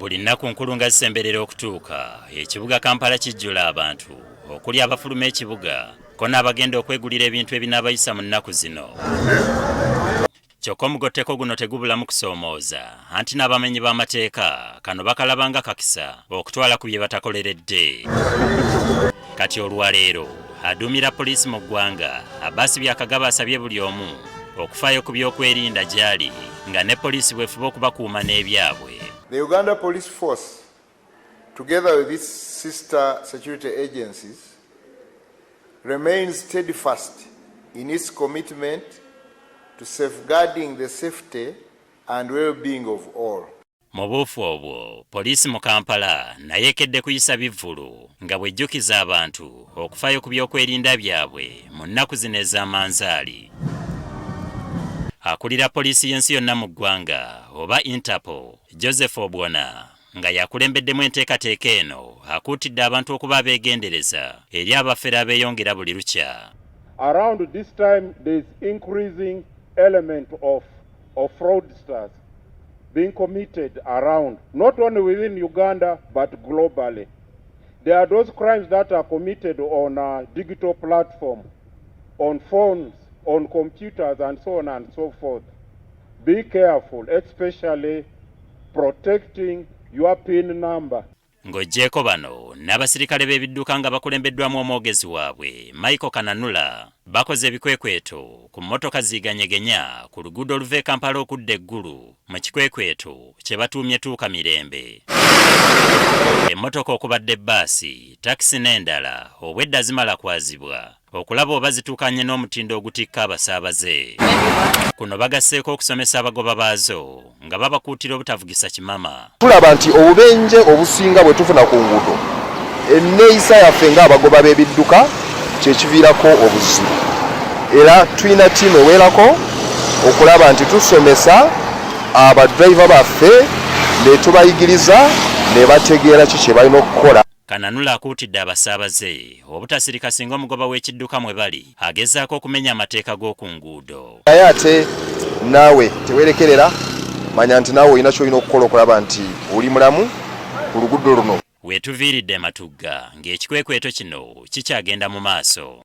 Buli nnaku nkulu nga zisemberera okutuuka ekibuga Kampala kijjula abantu okuli abafuluma ekibuga ko n'abagenda okwegulira ebintu ebinaabayisa mu nnaku zino. Kyokka omugotteko guno tegubulamu kusoomooza anti n'abamenyi b'amateeka kano bakalabanga kakisa okutwala ku bye batakoleredde. Kati olwaleero aduumira poliisi mu ggwanga Abbas Byakagaba asabye buli omu okufaayo ku byokwerinda gy'ali nga ne poliisi bwefuba okubakuuma n'ebyabwe. The Uganda Police Force, together with its sister security agencies, remains steadfast in its commitment to safeguarding the safety and well-being of all. Mu buufu obwo, poliisi mu Kampala naye ekedde kuyisa bivvulu nga bw'ejjukiza abantu okufaayo ku byokwerinda byabwe mu nnaku zino ez'amanzaali. Akulira poliisi y'ensi yonna mu ggwanga oba Interpol, Joseph Obwona nga yakulembeddemu enteekateeka eno akuutidde abantu okuba abeegendereza eri abafere abeeyongera buli lukya. Around this time there is increasing element of fraudsters being committed around, not only within Uganda but globally. There are those crimes that are committed on a digital platform, on phones, on computers and so on and so forth. Be careful, especially protecting your PIN number. Ng'oggyeko bano n'abasirikale b'ebidduka nga bakulembeddwamu omwogezi waabwe Michael Kananula bakoze ebikwekweto ku mmotoka ziganyegenya ku luguudo oluva e Kampala okudda eggulu mu kikwekweto kye batuumye Tuuka Mirembe. Emmotoka okubadde bbaasi, takisi n'endala obwedda zimala kwazibwa okulaba oba zituukanye n'omutindo ogutikka abasaabaze. Kuno bagasseeko okusomesa abagoba baazo nga babakuutira obutavugisa kimama. Tulaba nti obubenje obusinga bwe tufuna ku nguudo enneeyisa yaffe ng'abagoba b'ebidduka kyekiviirako obuzibu. Era tulina ttiimu eweerako okulaba nti tusomesa abadriver baffe ne tubayigiriza ne bategeera ki kye balina okukola. Kananula akuutidde abasaabaze obutasirika singa omugoba w'ekidduka mwe bali agezaako okumenya amateeka g'oku nguudo. Naye ate naawe teweerekerera, manya nti naawe olina ky'olina okukola okulaba nti oli mulamu ku luguudo luno. Weetuviiridde Matugga ng'ekikwekweto kino kikyagenda mu maaso.